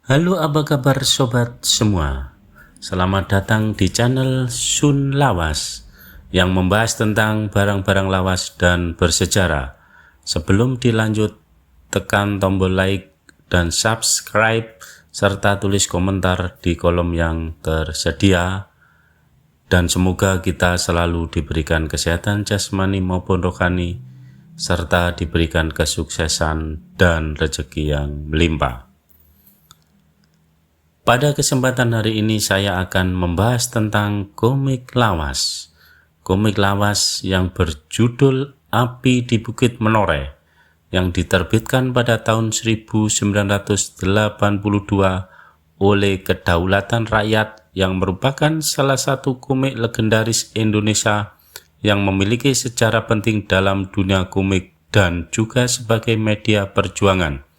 Halo, apa kabar sobat semua? Selamat datang di channel Sun Lawas yang membahas tentang barang-barang lawas dan bersejarah. Sebelum dilanjut, tekan tombol like dan subscribe serta tulis komentar di kolom yang tersedia. Dan semoga kita selalu diberikan kesehatan jasmani maupun rohani serta diberikan kesuksesan dan rezeki yang melimpah. Pada kesempatan hari ini saya akan membahas tentang komik lawas. Komik lawas yang berjudul Api di Bukit Menoreh yang diterbitkan pada tahun 1982 oleh Kedaulatan Rakyat yang merupakan salah satu komik legendaris Indonesia yang memiliki sejarah penting dalam dunia komik dan juga sebagai media perjuangan.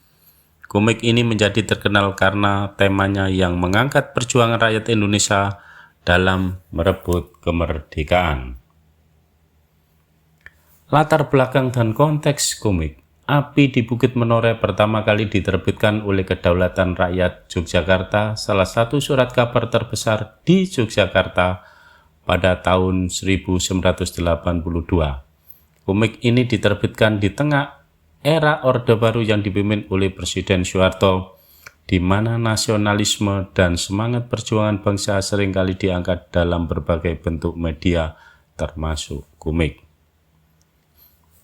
Komik ini menjadi terkenal karena temanya yang mengangkat perjuangan rakyat Indonesia dalam merebut kemerdekaan. Latar belakang dan konteks komik Api di Bukit Menoreh pertama kali diterbitkan oleh Kedaulatan Rakyat Yogyakarta, salah satu surat kabar terbesar di Yogyakarta pada tahun 1982. Komik ini diterbitkan di tengah era Orde Baru yang dipimpin oleh Presiden Soeharto, di mana nasionalisme dan semangat perjuangan bangsa seringkali diangkat dalam berbagai bentuk media, termasuk komik.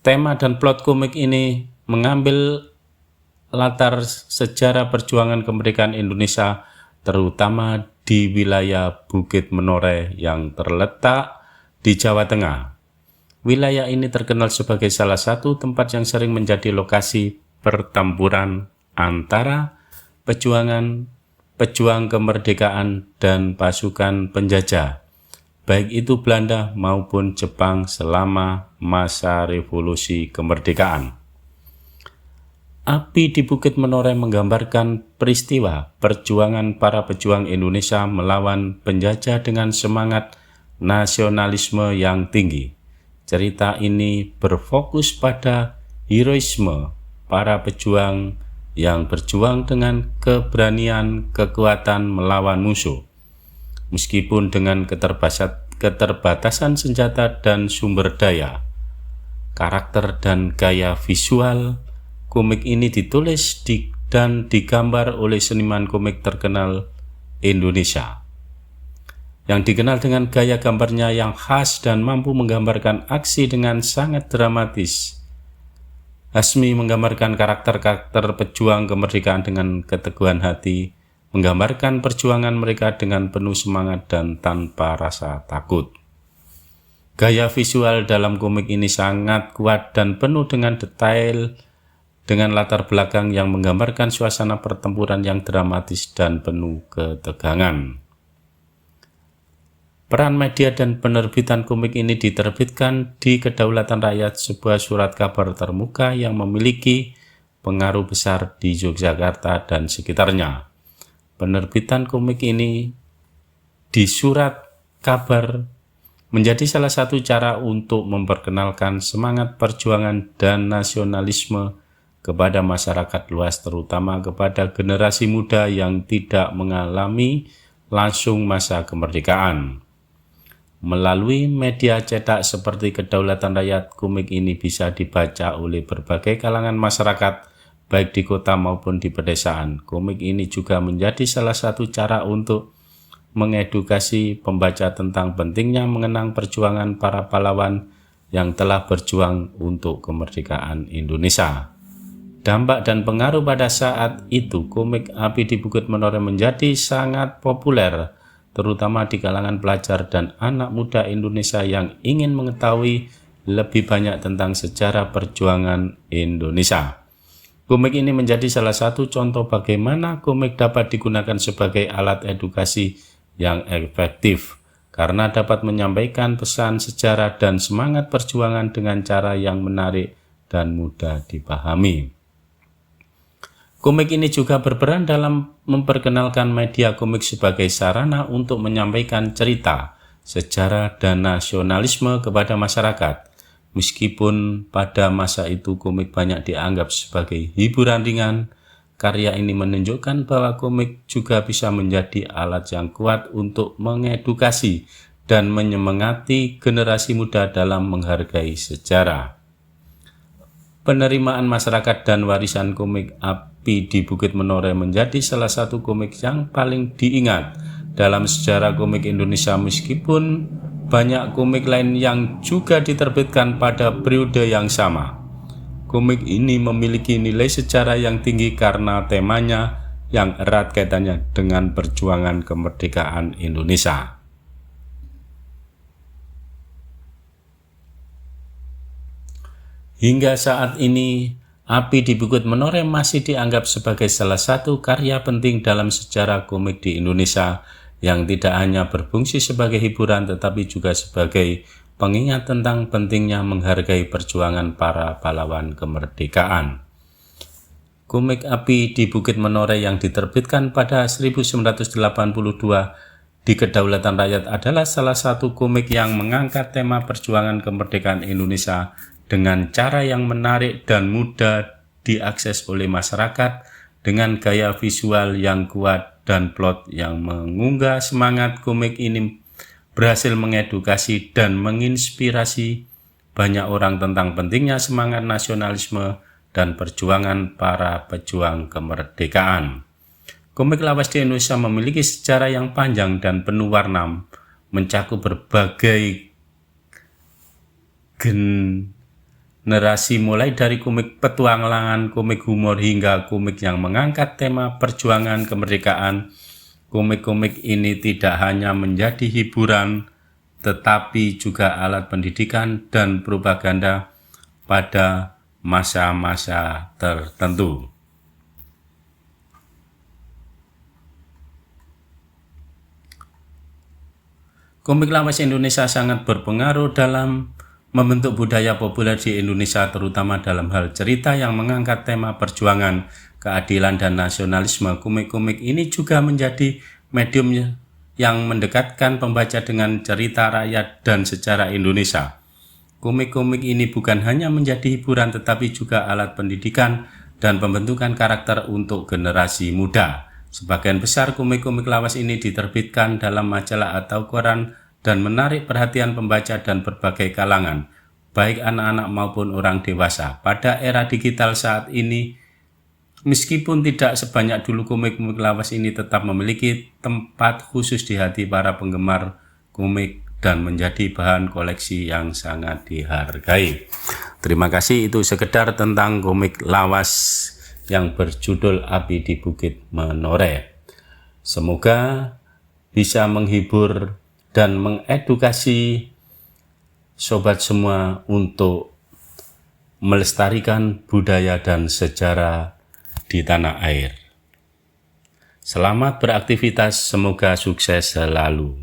Tema dan plot komik ini mengambil latar sejarah perjuangan kemerdekaan Indonesia, terutama di wilayah Bukit Menoreh yang terletak di Jawa Tengah. Wilayah ini terkenal sebagai salah satu tempat yang sering menjadi lokasi pertempuran antara pejuang kemerdekaan dan pasukan penjajah, baik itu Belanda maupun Jepang selama masa revolusi kemerdekaan. Api di Bukit Menoreh menggambarkan peristiwa perjuangan para pejuang Indonesia melawan penjajah dengan semangat nasionalisme yang tinggi. Cerita ini berfokus pada heroisme para pejuang yang berjuang dengan keberanian, kekuatan melawan musuh. Meskipun dengan keterbatasan senjata dan sumber daya, karakter dan gaya visual komik ini ditulis dan digambar oleh seniman komik terkenal Indonesia, yang dikenal dengan gaya gambarnya yang khas dan mampu menggambarkan aksi dengan sangat dramatis. Hasmi menggambarkan karakter-karakter pejuang kemerdekaan dengan keteguhan hati, menggambarkan perjuangan mereka dengan penuh semangat dan tanpa rasa takut. Gaya visual dalam komik ini sangat kuat dan penuh dengan detail, dengan latar belakang yang menggambarkan suasana pertempuran yang dramatis dan penuh ketegangan. Peran media dan penerbitan komik ini diterbitkan di Kedaulatan Rakyat, sebuah surat kabar termuka yang memiliki pengaruh besar di Yogyakarta dan sekitarnya. Penerbitan komik ini di surat kabar menjadi salah satu cara untuk memperkenalkan semangat perjuangan dan nasionalisme kepada masyarakat luas, terutama kepada generasi muda yang tidak mengalami langsung masa kemerdekaan. Melalui media cetak seperti Kedaulatan Rakyat, komik ini bisa dibaca oleh berbagai kalangan masyarakat, baik di kota maupun di pedesaan. Komik ini juga menjadi salah satu cara untuk mengedukasi pembaca tentang pentingnya mengenang perjuangan para pahlawan yang telah berjuang untuk kemerdekaan Indonesia. Dampak dan pengaruh pada saat itu, komik Api di Bukit Menoreh menjadi sangat populer, terutama di kalangan pelajar dan anak muda Indonesia yang ingin mengetahui lebih banyak tentang sejarah perjuangan Indonesia. Komik ini menjadi salah satu contoh bagaimana komik dapat digunakan sebagai alat edukasi yang efektif, karena dapat menyampaikan pesan sejarah dan semangat perjuangan dengan cara yang menarik dan mudah dipahami. Komik ini juga berperan dalam memperkenalkan media komik sebagai sarana untuk menyampaikan cerita, sejarah, dan nasionalisme kepada masyarakat. Meskipun pada masa itu komik banyak dianggap sebagai hiburan ringan, Karya ini menunjukkan bahwa komik juga bisa menjadi alat yang kuat untuk mengedukasi dan menyemangati generasi muda dalam menghargai sejarah. Penerimaan masyarakat dan warisan komik Api di Bukit Menoreh menjadi salah satu komik yang paling diingat dalam sejarah komik Indonesia, meskipun banyak komik lain yang juga diterbitkan pada periode yang sama. Komik ini memiliki nilai sejarah yang tinggi karena temanya yang erat kaitannya dengan perjuangan kemerdekaan Indonesia. Hingga saat ini, Api di Bukit Menoreh masih dianggap sebagai salah satu karya penting dalam sejarah komik di Indonesia yang tidak hanya berfungsi sebagai hiburan tetapi juga sebagai pengingat tentang pentingnya menghargai perjuangan para pahlawan kemerdekaan. Komik Api di Bukit Menoreh yang diterbitkan pada 1982 di Kedaulatan Rakyat adalah salah satu komik yang mengangkat tema perjuangan kemerdekaan Indonesia dengan cara yang menarik dan mudah diakses oleh masyarakat, dengan gaya visual yang kuat dan plot yang mengunggah semangat. Komik ini berhasil mengedukasi dan menginspirasi banyak orang tentang pentingnya semangat nasionalisme dan perjuangan para pejuang kemerdekaan. Komik lawas di Indonesia memiliki sejarah yang panjang dan penuh warna, mencakup berbagai generasi mulai dari komik petualangan, komik humor, hingga komik yang mengangkat tema perjuangan kemerdekaan. Komik-komik ini tidak hanya menjadi hiburan, tetapi juga alat pendidikan dan propaganda pada masa-masa tertentu. Komik lawas Indonesia sangat berpengaruh dalam membentuk budaya populer di Indonesia, terutama dalam hal cerita yang mengangkat tema perjuangan, keadilan, dan nasionalisme. Komik-komik ini juga menjadi medium yang mendekatkan pembaca dengan cerita rakyat dan sejarah Indonesia. Komik-komik ini bukan hanya menjadi hiburan tetapi juga alat pendidikan dan pembentukan karakter untuk generasi muda. Sebagian besar komik-komik lawas ini diterbitkan dalam majalah atau koran dan menarik perhatian pembaca dan berbagai kalangan, baik anak-anak maupun orang dewasa. Pada era digital saat ini, meskipun tidak sebanyak dulu, komik-komik lawas ini tetap memiliki tempat khusus di hati para penggemar komik dan menjadi bahan koleksi yang sangat dihargai. Terima kasih, itu sekedar tentang komik lawas yang berjudul Api di Bukit Menoreh. Semoga bisa menghibur dan mengedukasi sobat semua untuk melestarikan budaya dan sejarah di tanah air. Selamat beraktivitas, semoga sukses selalu.